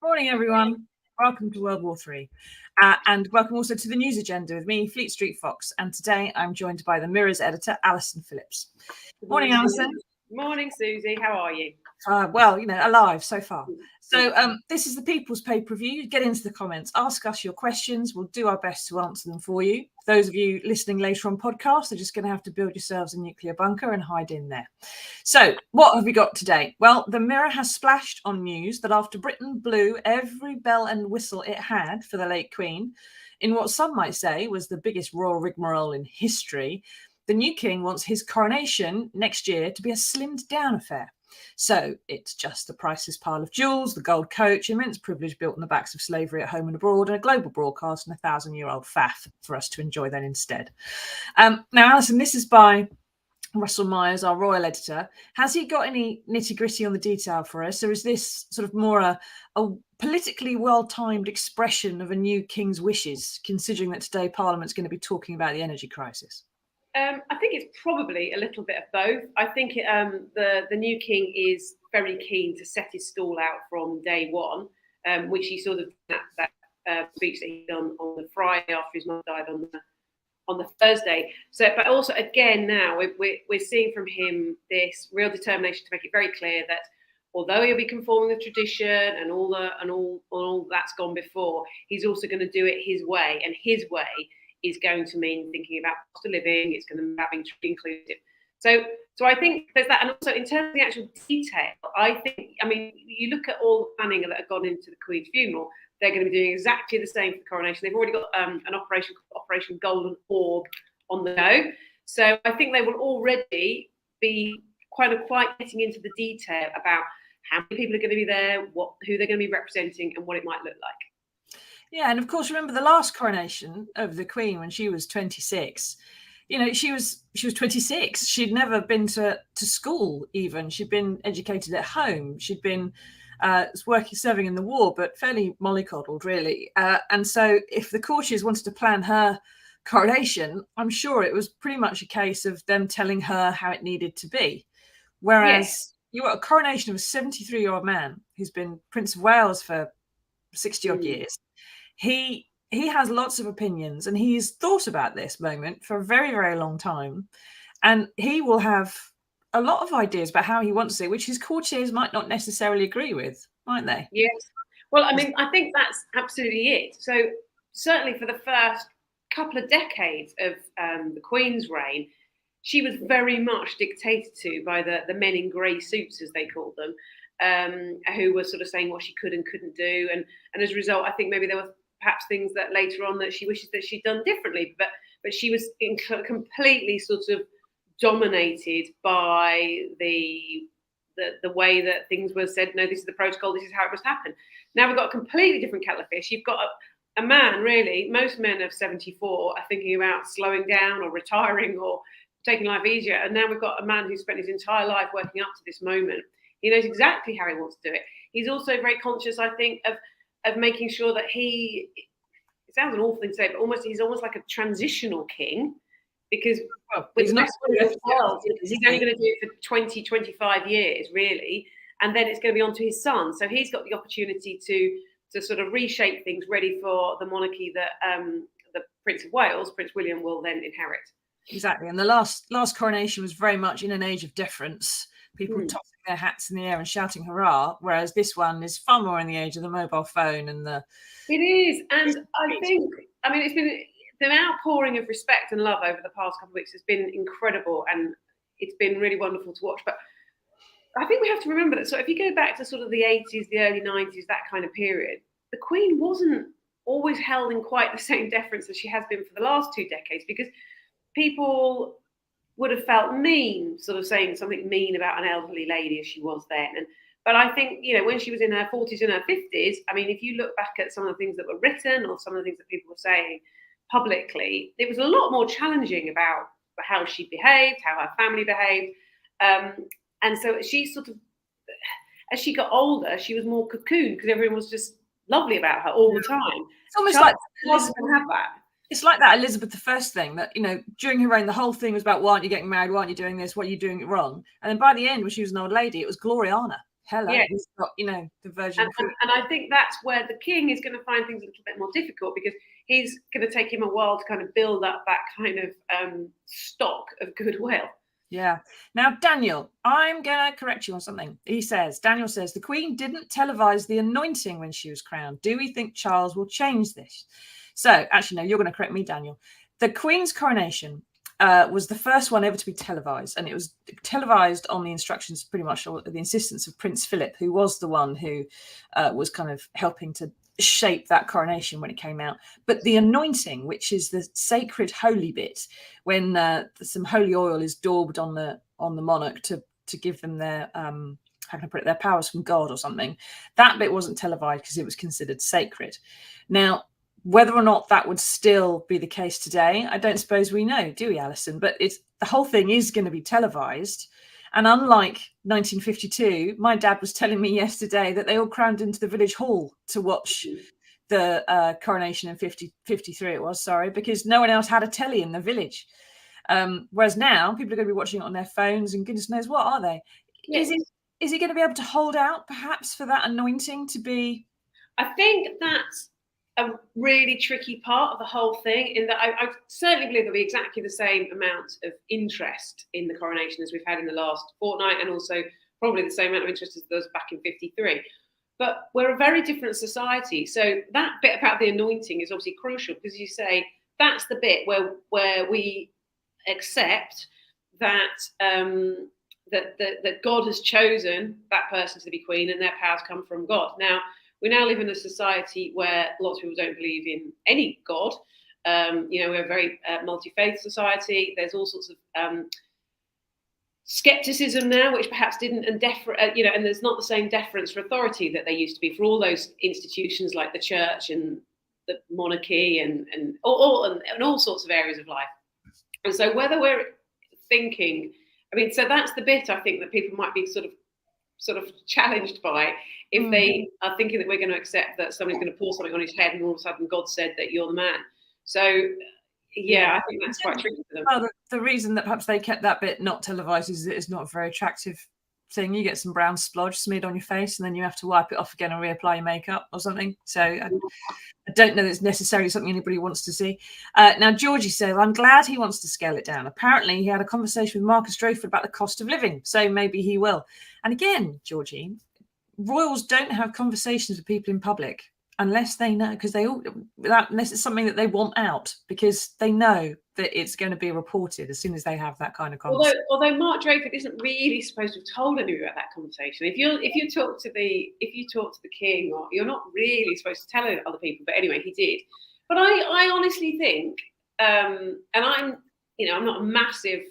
Morning, everyone. Welcome to World War III. And welcome also to the News Agenda with me, Fleet Street Fox. And today I'm joined by the Mirror's editor, Alison Phillips. Morning, Alison. Morning, Susie. How are you? Well, alive so far. So this is the People's Pay-Per-View. Get into the comments. Ask us your questions. We'll do our best to answer them for you. Those of you listening later on podcast are just going to have to build yourselves a nuclear bunker and hide in there. So what have we got today? Well, the Mirror has splashed on news that after Britain blew every bell and whistle it had for the late Queen, in what some might say was the biggest royal rigmarole in history, the new king wants his coronation next year to be a slimmed down affair. So it's just a priceless pile of jewels, the gold coach, immense privilege built on the backs of slavery at home and abroad, and a global broadcast and 1,000-year-old faff for us to enjoy then instead. Now, Alison, this is by Russell Myers, our royal editor. Has he got any nitty-gritty on the detail for us, or is this sort of more a politically well-timed expression of a new king's wishes, considering that today Parliament's going to be talking about the energy crisis? I think it's probably a little bit of both. I think the new king is very keen to set his stall out from day one, which he sort of that speech that he done on the Friday after his mum died on the Thursday. So, but also again now we're seeing from him this real determination to make it very clear that although he'll be conforming the tradition and all that's gone before, he's also going to do it his way, and his way is going to mean thinking about cost of living. It's going to be being inclusive. So I think there's that, and also in terms of the actual detail, you look at all the planning that have gone into the Queen's funeral. They're going to be doing exactly the same for the coronation. They've already got an Operation Golden Orb on the go. So I think they will already be quite getting into the detail about how many people are going to be there, who they're going to be representing, and what it might look like. Yeah, and of course, remember the last coronation of the Queen when she was 26. She was 26. She'd never been to school even. She'd been educated at home. She'd been serving in the war, but fairly mollycoddled, really. And so if the courtiers wanted to plan her coronation, I'm sure it was pretty much a case of them telling her how it needed to be. Whereas you got a coronation of a 73-year-old man who's been Prince of Wales for 60-odd years. He has lots of opinions, and he's thought about this moment for a very, very long time. And he will have a lot of ideas about how he wants it, which his courtiers might not necessarily agree with, might they? Yes. Well, I think that's absolutely it. So certainly for the first couple of decades of the Queen's reign, she was very much dictated to by the men in grey suits, as they called them, who were sort of saying what she could and couldn't do. And as a result, I think maybe there were perhaps things that later on that she wishes that she'd done differently. But but she was completely sort of dominated by the way that things were said. No, this is the protocol. This is how it must happen. Now we've got a completely different kettle of fish. You've got a man, really. Most men of 74 are thinking about slowing down or retiring or taking life easier. And now we've got a man who spent his entire life working up to this moment. He knows exactly how he wants to do it. He's also very conscious, I think, of making sure that it sounds an awful thing to say, but he's almost like a transitional king, because he's only going to do it for 20, 25 years, really. And then it's going to be on to his son. So he's got the opportunity to sort of reshape things, ready for the monarchy that the Prince of Wales, Prince William, will then inherit. Exactly. And the last coronation was very much in an age of deference. People tossing their hats in the air and shouting hurrah, whereas this one is far more in the age of the mobile phone and the... It is. And I think, it's been... the outpouring of respect and love over the past couple of weeks has been incredible, and it's been really wonderful to watch. But I think we have to remember that, so if you go back to sort of the 80s, the early 90s, that kind of period, the Queen wasn't always held in quite the same deference as she has been for the last 2 decades, because people would have felt mean, sort of saying something mean about an elderly lady as she was then. But I think, when she was in her 40s and her 50s, if you look back at some of the things that were written or some of the things that people were saying publicly, it was a lot more challenging about how she behaved, how her family behaved. And so she sort of, as she got older, she was more cocooned because everyone was just lovely about her all the time. It's almost Charles like wasn't going to have that. It's like that Elizabeth I thing that, during her reign, the whole thing was about, why aren't you getting married? Why aren't you doing this? What are you doing it wrong? And then by the end, when she was an old lady, it was Gloriana. Hello. Yeah. He's got, the Virgin. And I think that's where the king is going to find things a little bit more difficult, because he's going to take him a while to kind of build up that kind of stock of goodwill. Yeah. Now, Daniel, I'm going to correct you on something. Daniel says, the Queen didn't televise the anointing when she was crowned. Do we think Charles will change this? So, actually, no, you're going to correct me, Daniel. The Queen's coronation was the first one ever to be televised, and it was televised on the instructions, pretty much, or the insistence of Prince Philip, who was the one who was kind of helping to shape that coronation when it came out. But the anointing, which is the sacred holy bit, when some holy oil is daubed on the monarch to give them their how can I put it, their powers from God or something, that bit wasn't televised because it was considered sacred. Now, whether or not that would still be the case today, I don't suppose we know, do we, Alison? But the whole thing is going to be televised. And unlike 1952, my dad was telling me yesterday that they all crammed into the village hall to watch the coronation in 53 it was, sorry, because no one else had a telly in the village. Whereas now people are going to be watching it on their phones and goodness knows what, are they? Yes. Is he going to be able to hold out perhaps for that anointing to be? I think that's a really tricky part of the whole thing, in that I certainly believe there'll be exactly the same amount of interest in the coronation as we've had in the last fortnight, and also probably the same amount of interest as there was back in 53. But we're a very different society. So that bit about the anointing is obviously crucial, because you say that's the bit where we accept that that God has chosen that person to be queen, and their powers come from God. Now, we now live in a society where lots of people don't believe in any God. We're a very multi-faith society. There's all sorts of skepticism now, which perhaps didn't, and there's not the same deference for authority that there used to be for all those institutions like the church and the monarchy and all sorts of areas of life. And so whether we're thinking, so that's the bit I think that people might be sort of challenged by, if they are thinking that we're going to accept that somebody's going to pour something on his head and all of a sudden God said that you're the man. So yeah, I think that's quite tricky for them. Well, the reason that perhaps they kept that bit not televised is that it's not a very attractive thing. You get some brown splodge smeared on your face and then you have to wipe it off again and reapply your makeup or something. So I don't know that it's necessarily something anybody wants to see. Now, Georgie says, I'm glad he wants to scale it down. Apparently, he had a conversation with Marcus Drayford about the cost of living, so maybe he will. And again, Georgie, royals don't have conversations with people in public unless they know, unless it's something that they want out, because they know that it's going to be reported as soon as they have that kind of conversation. Although Mark Drayford isn't really supposed to have told anybody about that conversation. If you talk to the king, or you're not really supposed to tell other people. But anyway, he did. But I honestly think and I'm not a massive,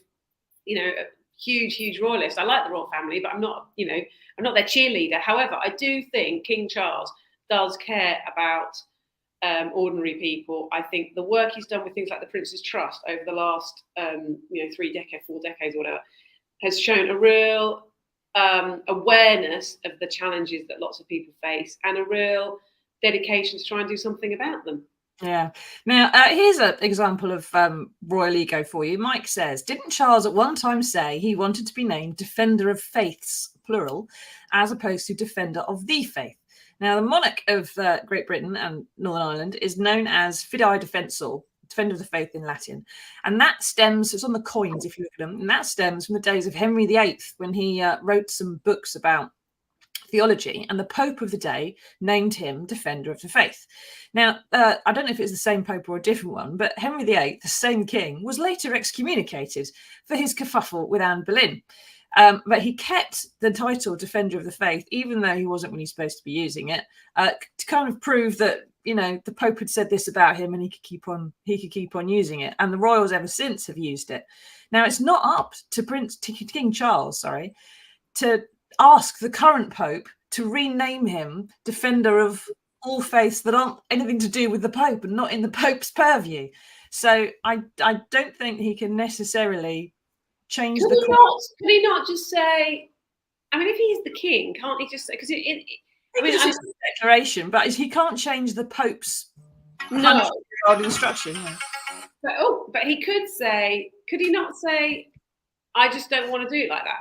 huge royalist. I like the royal family, but I'm not their cheerleader. However, I do think King Charles does care about ordinary people. I think the work he's done with things like the Prince's Trust over the last 4 decades or whatever has shown a real awareness of the challenges that lots of people face and a real dedication to try and do something about them. Yeah. Now, here's an example of royal ego for you. Mike says, didn't Charles at one time say he wanted to be named Defender of Faiths, plural, as opposed to Defender of the Faith? Now, the monarch of Great Britain and Northern Ireland is known as Fidei Defensor, Defender of the Faith in Latin. And that stems, it's on the coins if you look at them, and that stems from the days of Henry VIII when he wrote some books about theology, and the Pope of the day named him Defender of the Faith. Now, I don't know if it's the same Pope or a different one, but Henry VIII, the same king, was later excommunicated for his kerfuffle with Anne Boleyn. But he kept the title Defender of the Faith, even though he wasn't really supposed to be using it, to kind of prove that, the Pope had said this about him and he could keep on using it. And the royals ever since have used it. Now, it's not up to King Charles, to ask the current Pope to rename him Defender of all faiths that aren't anything to do with the Pope and not in the Pope's purview. So I don't think he can necessarily change could he not just say, I mean, if he's the king, can't he just say, because it's a declaration, but he can't change the Pope's instruction. But he could he not say, I just don't want to do it like that?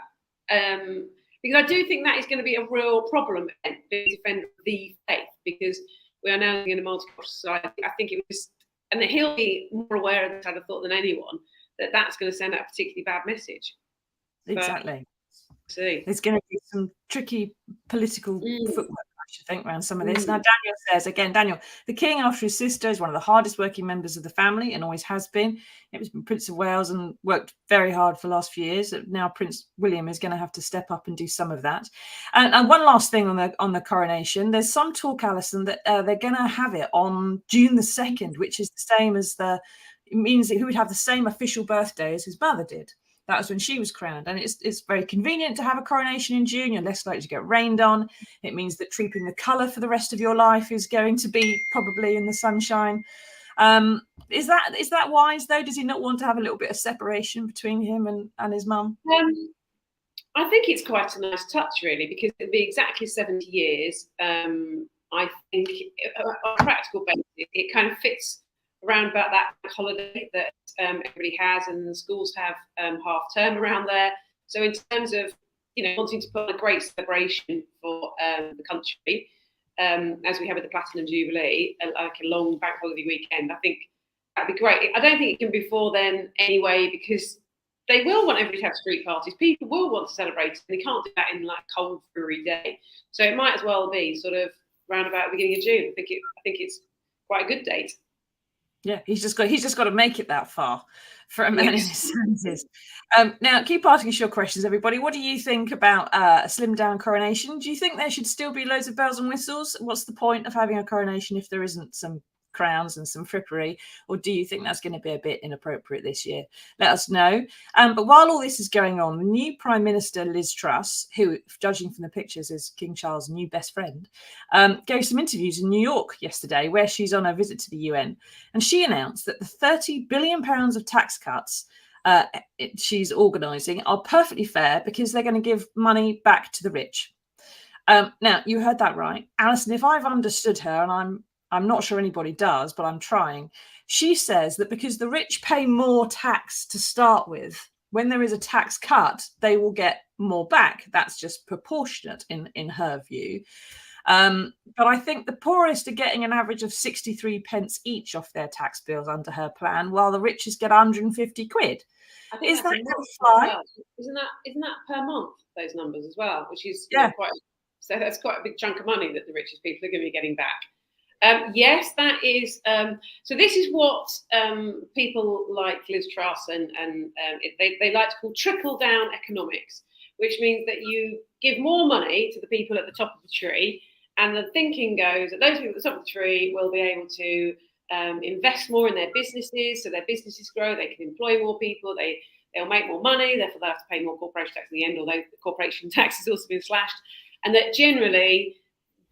Because I do think that is going to be a real problem, being Defender of the Faith, because we are now living in a multicultural society. I think it was, and he'll be more aware of this, I'd have thought, than anyone, that's going to send out a particularly bad message. Exactly. There's going to be some tricky political footwork, I should think, around some of this. Now, Daniel says, again, the king, after his sister, is one of the hardest working members of the family and always has been. It was Prince of Wales and worked very hard for the last few years. Now Prince William is going to have to step up and do some of that. And one last thing on the coronation, there's some talk, Alison, that they're going to have it on June the 2nd, which is the same as it means that he would have the same official birthday as his mother did. That was when she was crowned. And it's very convenient to have a coronation in June. You're less likely to get rained on. It means that treating the colour for the rest of your life is going to be probably in the sunshine. Is that wise, though? Does he not want to have a little bit of separation between him and his mum? I think it's quite a nice touch, really, because it'll be exactly 70 years. I think on a practical basis, it kind of fits around about that holiday that everybody has, and the schools have half term around there. So in terms of wanting to put on a great celebration for the country, as we have with the Platinum Jubilee, like a long bank holiday weekend, I think that'd be great. I don't think it can be before then anyway, because they will want everybody to have street parties. People will want to celebrate, and they can't do that in like cold, dreary day. So it might as well be sort of round about the beginning of June. I think it's quite a good date. Yeah, he's just got to make it that far for a man in his senses. Now, keep asking us your questions, everybody. What do you think about a slimmed down coronation? Do you think there should still be loads of bells and whistles? What's the point of having a coronation if there isn't some crowns and some frippery? Or do you think that's going to be a bit inappropriate this year? Let us know. But while all this is going on, the new Prime Minister, Liz Truss, who, judging from the pictures, is King Charles' new best friend, gave some interviews in New York yesterday where she's on a visit to the UN. And she announced that the £30 billion of tax cuts she's organising are perfectly fair because they're going to give money back to the rich. Now, you heard that right. Alison, if I've understood her, and I'm not sure anybody does, but I'm trying. She says that because the rich pay more tax to start with, when there is a tax cut, they will get more back. That's just proportionate in her view. But I think the poorest are getting an average of 63 pence each off their tax bills under her plan, while the richest get 150 quid. Is that going to fly? Well. Isn't that per month, those numbers as well? Which is so that's quite a big chunk of money that the richest people are going to be getting back. Yes, that is. So this is what people like Liz Truss and they like to call trickle down economics, which means that you give more money to the people at the top of the tree, and the thinking goes that those people at the top of the tree will be able to invest more in their businesses, so their businesses grow, they can employ more people, they'll make more money, therefore they'll have to pay more corporation tax in the end, although the corporation tax has also been slashed. And that generally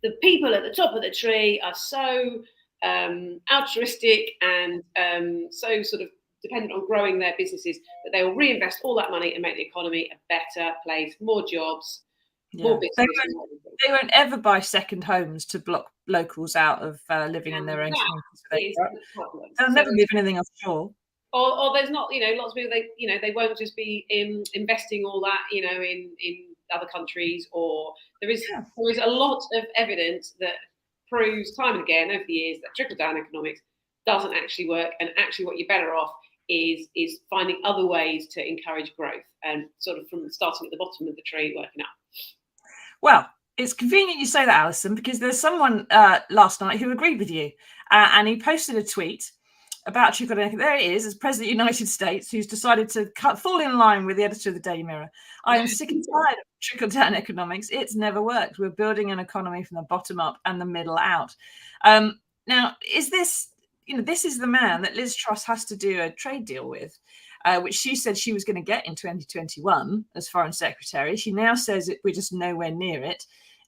the people at the top of the tree are so altruistic and so sort of dependent on growing their businesses that they will reinvest all that money and make the economy a better place, more jobs, more business. They won't ever buy second homes to block locals out of living in their own communities. They'll never move anything offshore. Or there's not, lots of people, they won't just be investing all that, in other countries, or there is a lot of evidence that proves time and again over the years that trickle-down economics doesn't actually work, and actually what you're better off is finding other ways to encourage growth and sort of from starting at the bottom of the tree working up. Well, it's convenient you say that, Alison, because there's someone last night who agreed with you, and he posted a tweet about trickle-down. There it is, as President of the United States, who's decided to fall in line with the editor of the Daily Mirror. I am sick and tired of trickle-down economics. It's never worked. We're building an economy from the bottom up and the middle out. Now, is this, this is the man that Liz Truss has to do a trade deal with, which she said she was going to get in 2021 as Foreign Secretary. She now says that we're just nowhere near it.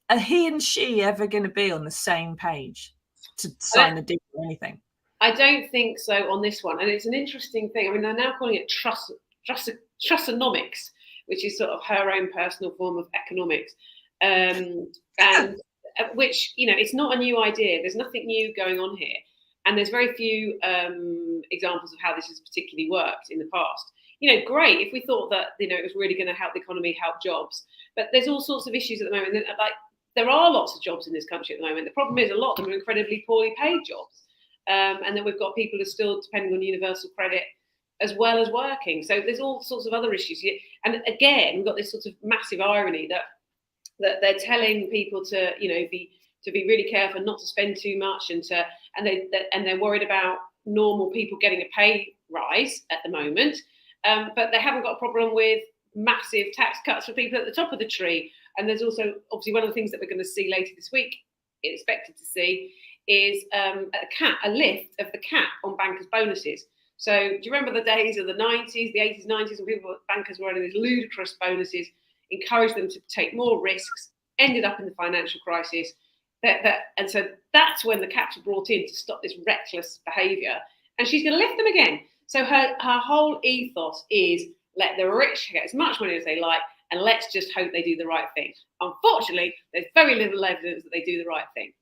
Are he and she ever going to be on the same page to sign a deal or anything? I don't think so on this one. And it's an interesting thing. I mean, they're now calling it Trussonomics, which is sort of her own personal form of economics. And which, it's not a new idea. There's nothing new going on here. And there's very few examples of how this has particularly worked in the past. Great if we thought that, it was really going to help the economy, help jobs. But there's all sorts of issues at the moment. Like, there are lots of jobs in this country at the moment. The problem is a lot of them are incredibly poorly paid jobs. And then we've got people who are still depending on universal credit as well as working. So there's all sorts of other issues. And again, we've got this sort of massive irony that they're telling people to, be really careful not to spend too much, and they're worried about normal people getting a pay rise at the moment. But they haven't got a problem with massive tax cuts for people at the top of the tree. And there's also obviously one of the things that we're going to see later this week, expected to see, is a lift of the cap on bankers' bonuses. So do you remember the days of the 90s, the 80s, 90s, when bankers were earning these ludicrous bonuses, encouraged them to take more risks, ended up in the financial crisis. And so that's when the caps were brought in to stop this reckless behaviour. And she's going to lift them again. So her whole ethos is let the rich get as much money as they like, and let's just hope they do the right thing. Unfortunately, there's very little evidence that they do the right thing.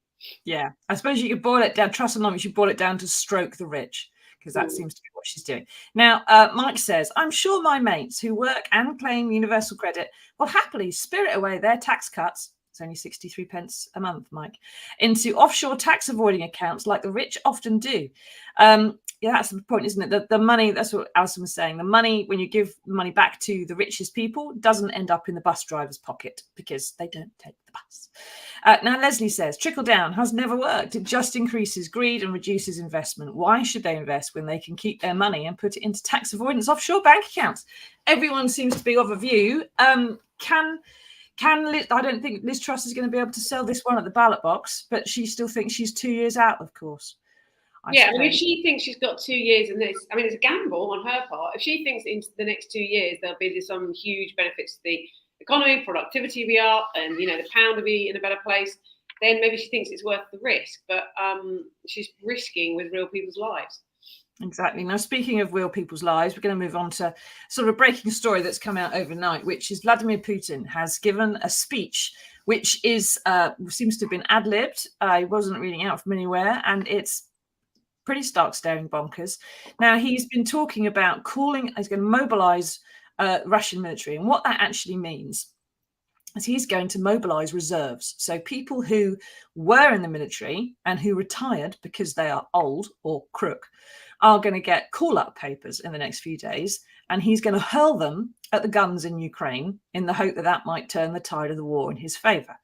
Yeah, I suppose you could boil it down. Trussonomics, you boil it down to stroke the rich, because that seems to be what she's doing. Now, Mike says, I'm sure my mates who work and claim universal credit will happily spirit away their tax cuts, it's only 63 pence a month, Mike, into offshore tax avoiding accounts like the rich often do. Yeah, that's the point, isn't it? The money, that's what Alison was saying. The money, when you give money back to the richest people, doesn't end up in the bus driver's pocket because they don't take the bus. Now, Leslie says, trickle down has never worked. It just increases greed and reduces investment. Why should they invest when they can keep their money and put it into tax avoidance offshore bank accounts? Everyone seems to be of a view. Can Liz, I don't think Liz Truss is going to be able to sell this one at the ballot box, but she still thinks she's 2 years out, of course. I mean, if she thinks she's got 2 years in this, I mean, it's a gamble on her part. If she thinks into the next 2 years there'll be some huge benefits to the economy, productivity will be up, and the pound will be in a better place, then maybe she thinks it's worth the risk. But she's risking with real people's lives. Exactly. Now, speaking of real people's lives, we're going to move on to sort of a breaking story that's come out overnight, which is Vladimir Putin has given a speech which is seems to have been ad-libbed. I wasn't reading out from anywhere, and it's pretty stark staring bonkers. Now, he's been talking about he's going to mobilize Russian military. And what that actually means is he's going to mobilize reserves. So people who were in the military and who retired because they are old or crook are going to get call-up papers in the next few days. And he's going to hurl them at the guns in Ukraine in the hope that that might turn the tide of the war in his favor.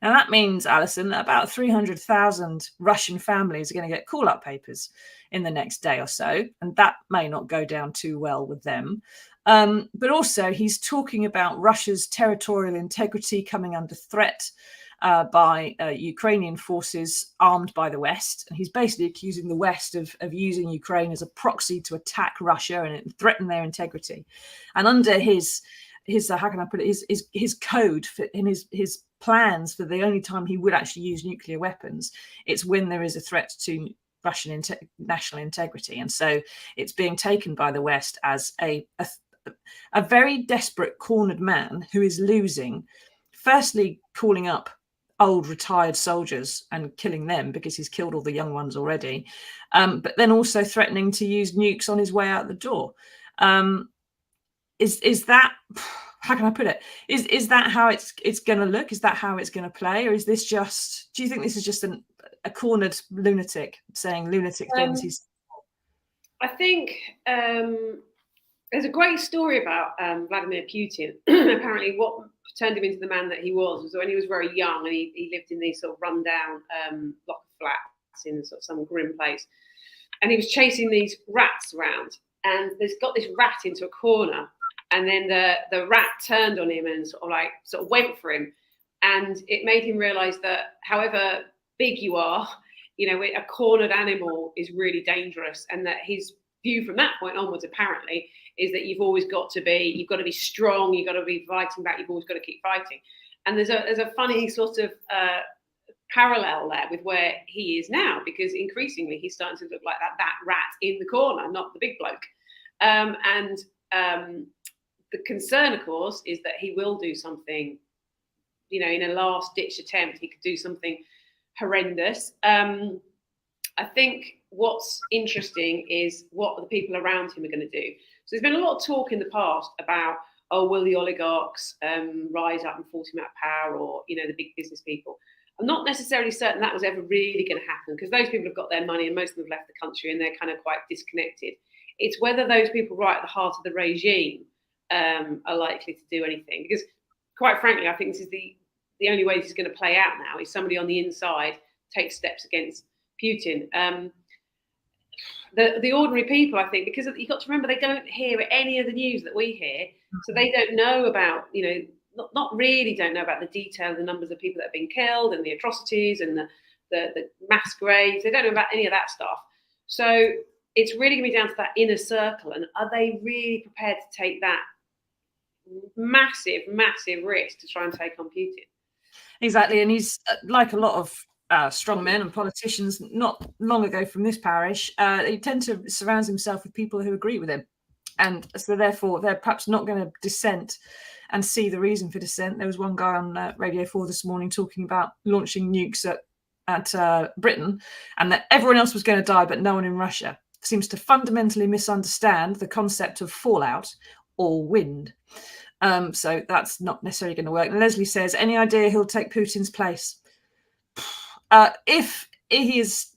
Now, that means, Alison, that about 300,000 Russian families are going to get call-up papers in the next day or so, and that may not go down too well with them. But also, he's talking about Russia's territorial integrity coming under threat. by Ukrainian forces armed by the West. And he's basically accusing the West of using Ukraine as a proxy to attack Russia and threaten their integrity. And under his how can I put it, his code in his plans for the only time he would actually use nuclear weapons, it's when there is a threat to Russian national integrity. And so it's being taken by the West as a very desperate, cornered man who is losing, firstly calling up old retired soldiers and killing them because he's killed all the young ones already, but then also threatening to use nukes on his way out the door. Is that, how can I put it? Is that how it's going to look? Is that how it's going to play? Or is this just, do you think this is just a cornered lunatic saying lunatic things? I think there's a great story about Vladimir Putin. Apparently what turned him into the man that he was when he was very young, and he lived in these sort of rundown block of flats in sort of some grim place. And he was chasing these rats around, and there's got this rat into a corner, and then the rat turned on him and sort of went for him. And it made him realize that however big you are, a cornered animal is really dangerous, and that his view from that point onwards apparently is that you've got to be strong, you've got to be fighting back, you've always got to keep fighting. And there's a funny sort of parallel there with where he is now, because increasingly he's starting to look like that rat in the corner, not the big bloke. The concern, of course, is that he will do something, in a last ditch attempt, he could do something horrendous. I think what's interesting is what the people around him are going to do. So there's been a lot of talk in the past about, will the oligarchs rise up and force him out of power, or, the big business people. I'm not necessarily certain that was ever really going to happen, because those people have got their money and most of them have left the country and they're kind of quite disconnected. It's whether those people right at the heart of the regime are likely to do anything. Because quite frankly, I think this is the only way this is going to play out now, is somebody on the inside takes steps against Putin. The ordinary people, I think, because you've got to remember, they don't hear any of the news that we hear, so they don't know about, not really don't know about the detail, the numbers of people that have been killed and the atrocities and the mass graves. They don't know about any of that stuff. So it's really going to be down to that inner circle, and are they really prepared to take that massive risk to try and take on Putin? Exactly, and he's like a lot of strong men and politicians not long ago from this parish, he tends to surround himself with people who agree with him, and so therefore they're perhaps not going to dissent and see the reason for dissent. There was one guy on Radio 4 this morning talking about launching nukes at Britain, and that everyone else was going to die but no one in Russia. Seems to fundamentally misunderstand the concept of fallout or wind. So that's not necessarily going to work. And Leslie says, any idea he'll take Putin's place? If he is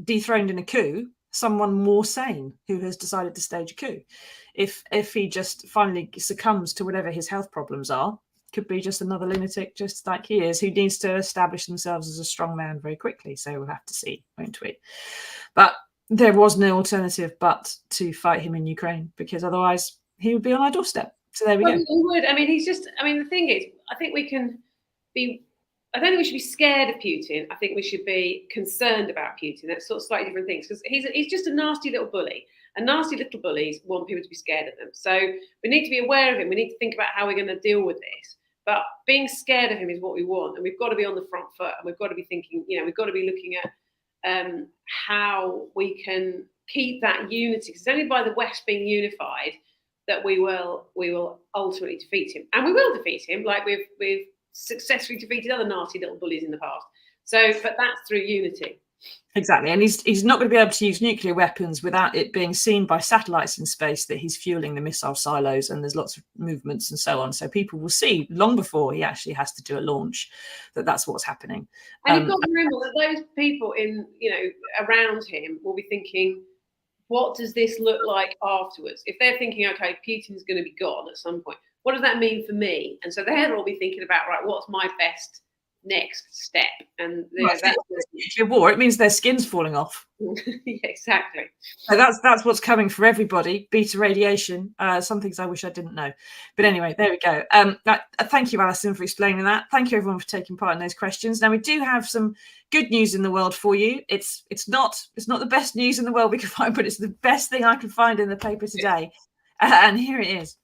dethroned in a coup, someone more sane who has decided to stage a coup. If he just finally succumbs to whatever his health problems are, could be just another lunatic, just like he is, who needs to establish themselves as a strong man very quickly. So we'll have to see, won't we? But there was no alternative but to fight him in Ukraine, because otherwise he would be on our doorstep. So there we go. He would. I mean, the thing is, I think we can be, I don't think we should be scared of Putin. I think we should be concerned about Putin. That's sort of slightly different things, because he's just a nasty little bully. And nasty little bullies want people to be scared of them. So we need to be aware of him. We need to think about how we're going to deal with this. But being scared of him is what we want. And we've got to be on the front foot. And we've got to be thinking, we've got to be looking at how we can keep that unity. Because it's only by the West being unified that we will ultimately defeat him. And we will defeat him, like we've successfully defeated other nasty little bullies in the past. So, but that's through unity. Exactly, and he's not going to be able to use nuclear weapons without it being seen by satellites in space that he's fueling the missile silos, and there's lots of movements and so on. So people will see long before he actually has to do a launch that's what's happening. And you've got to remember that those people around him will be thinking, what does this look like afterwards? If they're thinking, okay, Putin's going to be gone at some point, what does that mean for me? And so they'll all be thinking about, right, what's my best next step. And There's nuclear war. It means their skin's falling off. Yeah, exactly. So that's what's coming for everybody. Beta radiation. Some things I wish I didn't know, but anyway, there we go. Thank you, Alison, for explaining that. Thank you, everyone, for taking part in those questions. Now we do have some good news in the world for you. It's not the best news in the world we can find, but it's the best thing I can find in the paper today. And here it is.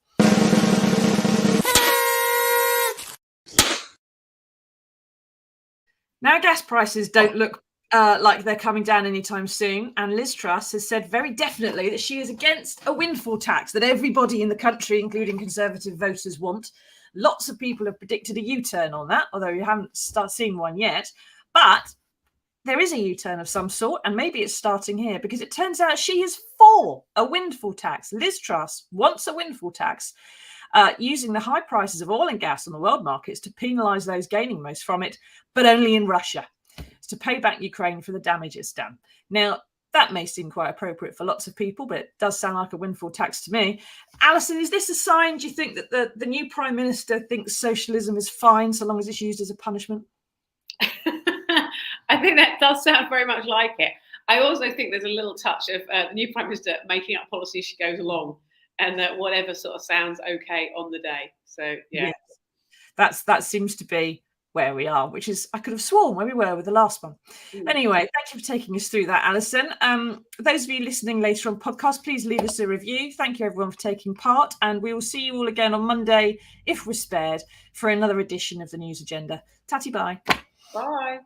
Now gas prices don't look like they're coming down anytime soon, and Liz Truss has said very definitely that she is against a windfall tax that everybody in the country, including Conservative voters, want. Lots of people have predicted a U-turn on that, although you haven't seen one yet. But there is a U-turn of some sort, and maybe it's starting here, because it turns out she is for a windfall tax. Liz Truss wants a windfall tax, using the high prices of oil and gas on the world markets to penalise those gaining most from it, but only in Russia. It's to pay back Ukraine for the damage it's done. Now, that may seem quite appropriate for lots of people, but it does sound like a windfall tax to me. Alison, is this a sign, do you think, that the new Prime Minister thinks socialism is fine so long as it's used as a punishment? I think that does sound very much like it. I also think there's a little touch of the new Prime Minister making up policy as she goes along, and that whatever sort of sounds okay on the day. So, yeah. Yes. That seems to be where we are, which is, I could have sworn where we were with the last one. Anyway, thank you for taking us through that, Alison. Those of you listening later on podcast, please leave us a review. Thank you, everyone, for taking part. And we will see you all again on Monday, if we're spared, for another edition of the News Agenda. Tatty bye. Bye.